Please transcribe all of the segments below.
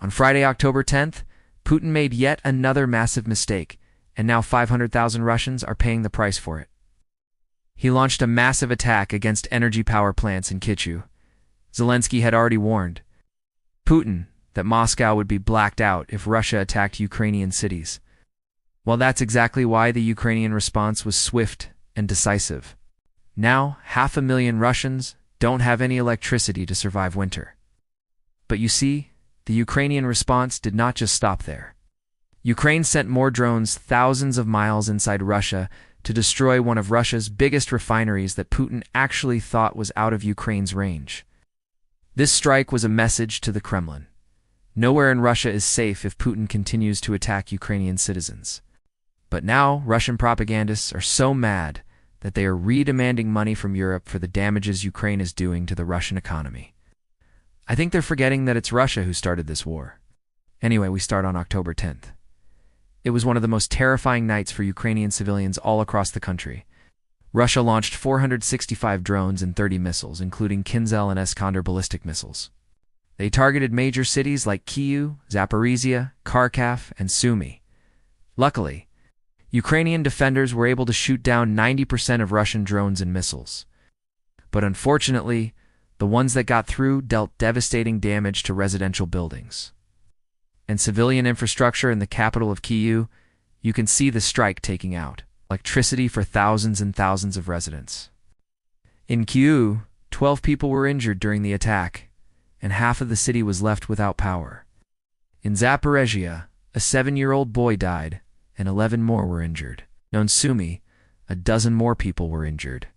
On Friday, October 10th, Putin made yet another massive mistake, and now 500,000 Russians are paying the price for it. He launched a massive attack against energy power plants in Kyiv. Zelensky had already warned Putin that Moscow would be blacked out if Russia attacked Ukrainian cities. Well, that's exactly why the Ukrainian response was swift and decisive. Now, 500,000 Russians don't have any electricity to survive winter. But you see, the Ukrainian response did not just stop there. Ukraine sent more drones thousands of miles inside Russia to destroy one of Russia's biggest refineries that Putin actually thought was out of Ukraine's range. This strike was a message to the Kremlin. Nowhere in Russia is safe if Putin continues to attack Ukrainian citizens. But now, Russian propagandists are so mad that they are redemanding money from Europe for the damages Ukraine is doing to the Russian economy. I think they're forgetting that it's Russia who started this war. Anyway, we start on October 10th. It was one of the most terrifying nights for Ukrainian civilians all across the country. Russia launched 465 drones and 30 missiles, including Kinzhal and Iskander ballistic missiles. They targeted major cities like Kyiv, Zaporizhia, Kharkiv, and Sumy. Luckily, Ukrainian defenders were able to shoot down 90% of Russian drones and missiles. But unfortunately, the ones that got through dealt devastating damage to residential buildings and civilian infrastructure in the capital of Kyiv. You can see the strike taking out electricity for thousands and thousands of residents. In Kyiv, 12 people were injured during the attack, and half of the city was left without power. In Zaporizhia, a 7-year-old boy died, and 11 more were injured. In Sumy, a dozen more people were injured.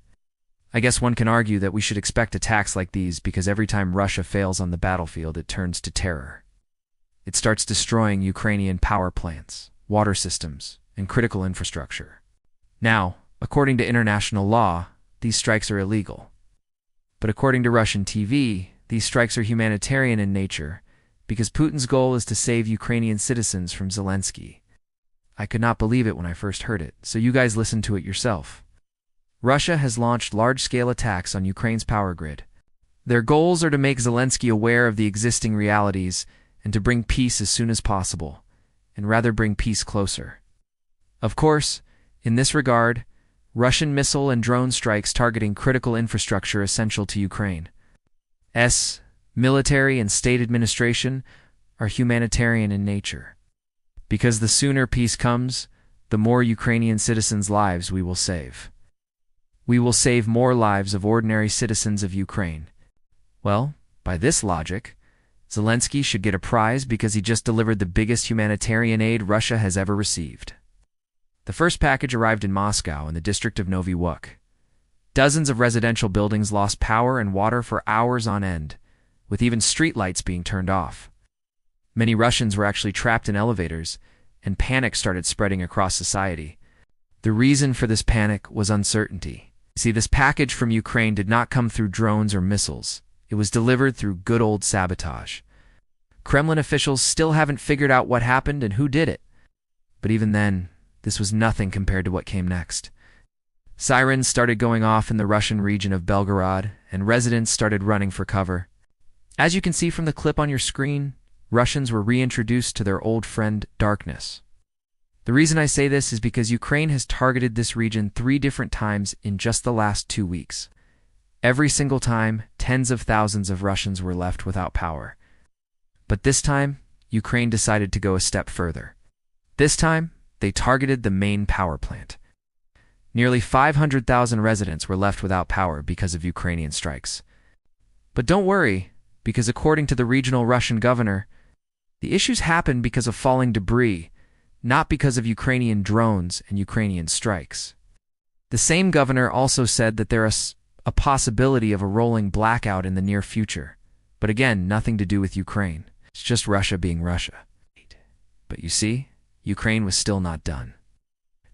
I guess one can argue that we should expect attacks like these because every time Russia fails on the battlefield, it turns to terror. It starts destroying Ukrainian power plants, water systems, and critical infrastructure. Now, according to international law, these strikes are illegal. But according to Russian TV, these strikes are humanitarian in nature because Putin's goal is to save Ukrainian citizens from Zelensky. I could not believe it when I first heard it, so you guys listen to it yourself. Russia has launched large-scale attacks on Ukraine's power grid. Their goals are to make Zelensky aware of the existing realities and to bring peace as soon as possible, and rather bring peace closer. Of course, in this regard, Russian missile and drone strikes targeting critical infrastructure essential to Ukraine's military and state administration are humanitarian in nature. Because the sooner peace comes, the more Ukrainian citizens' lives we will save. We will save more lives of ordinary citizens of Ukraine. Well, by this logic, Zelensky should get a prize because he just delivered the biggest humanitarian aid Russia has ever received. The first package arrived in Moscow in the district of Novy Vuk. Dozens of residential buildings lost power and water for hours on end, with even streetlights being turned off. Many Russians were actually trapped in elevators, and panic started spreading across society. The reason for this panic was uncertainty. See, this package from Ukraine did not come through drones or missiles. It was delivered through good old sabotage. Kremlin officials still haven't figured out what happened and who did it. But even then, this was nothing compared to what came next. Sirens started going off in the Russian region of Belgorod, and residents started running for cover. As you can see from the clip on your screen, Russians were reintroduced to their old friend, darkness. The reason I say this is because Ukraine has targeted this region 3 different times in just the last 2 weeks. Every single time, tens of thousands of Russians were left without power. But this time, Ukraine decided to go a step further. This time, they targeted the main power plant. Nearly 500,000 residents were left without power because of Ukrainian strikes. But don't worry, because according to the regional Russian governor, the issues happened because of falling debris, not because of Ukrainian drones and Ukrainian strikes. The same governor also said that there is a possibility of a rolling blackout in the near future, but again, nothing to do with Ukraine. It's just Russia being Russia. But you see, Ukraine was still not done.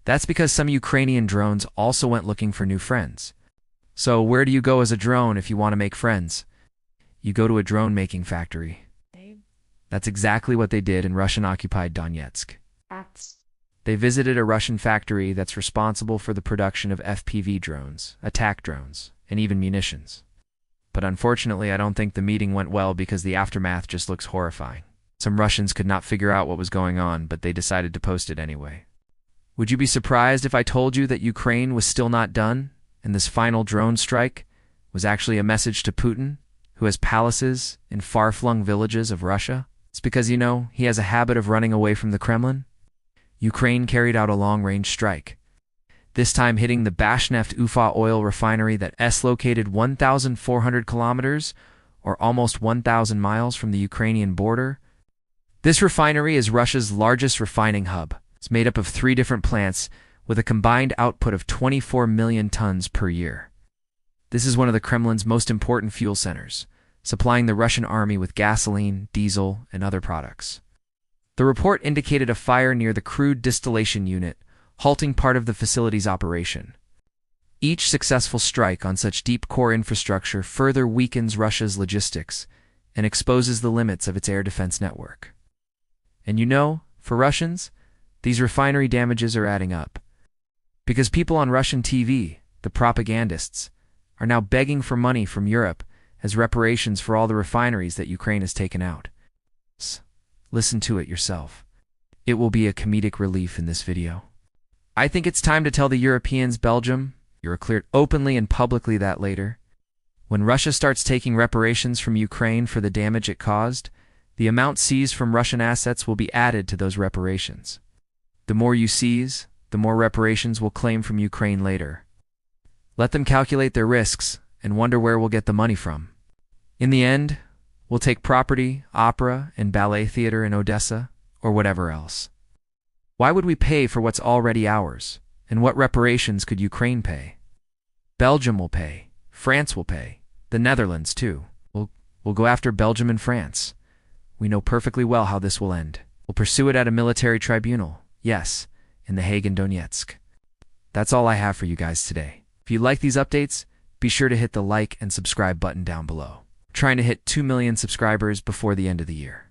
That's because some Ukrainian drones also went looking for new friends. So where do you go as a drone if you want to make friends? You go to a drone-making factory. That's exactly what they did in Russian-occupied Donetsk. They visited a Russian factory that's responsible for the production of FPV drones, attack drones, and even munitions. But unfortunately, I don't think the meeting went well because the aftermath just looks horrifying. Some Russians could not figure out what was going on, but they decided to post it anyway. Would you be surprised if I told you that Ukraine was still not done, and this final drone strike was actually a message to Putin, who has palaces in far-flung villages of Russia? It's because, he has a habit of running away from the Kremlin. Ukraine carried out a long-range strike, this time hitting the Bashneft Ufa oil refinery that is located 1,400 kilometers, or almost 1,000 miles from the Ukrainian border. This refinery is Russia's largest refining hub. It's made up of 3 different plants with a combined output of 24 million tons per year. This is one of the Kremlin's most important fuel centers, supplying the Russian army with gasoline, diesel, and other products. The report indicated a fire near the crude distillation unit, halting part of the facility's operation. Each successful strike on such deep core infrastructure further weakens Russia's logistics and exposes the limits of its air defense network. And for Russians, these refinery damages are adding up. Because people on Russian TV, the propagandists, are now begging for money from Europe as reparations for all the refineries that Ukraine has taken out. Listen to it yourself. It will be a comedic relief in this video. I think it's time to tell the Europeans, Belgium, you're cleared openly and publicly that later. When Russia starts taking reparations from Ukraine for the damage it caused, the amount seized from Russian assets will be added to those reparations. The more you seize, the more reparations we'll claim from Ukraine later. Let them calculate their risks and wonder where we'll get the money from. In the end, we'll take property, opera, and ballet theater in Odessa, or whatever else. Why would we pay for what's already ours? And what reparations could Ukraine pay? Belgium will pay. France will pay. The Netherlands, too. We'll go after Belgium and France. We know perfectly well how this will end. We'll pursue it at a military tribunal. Yes, in The Hague and Donetsk. That's all I have for you guys today. If you like these updates, be sure to hit the like and subscribe button down below. We're trying to hit 2 million subscribers before the end of the year.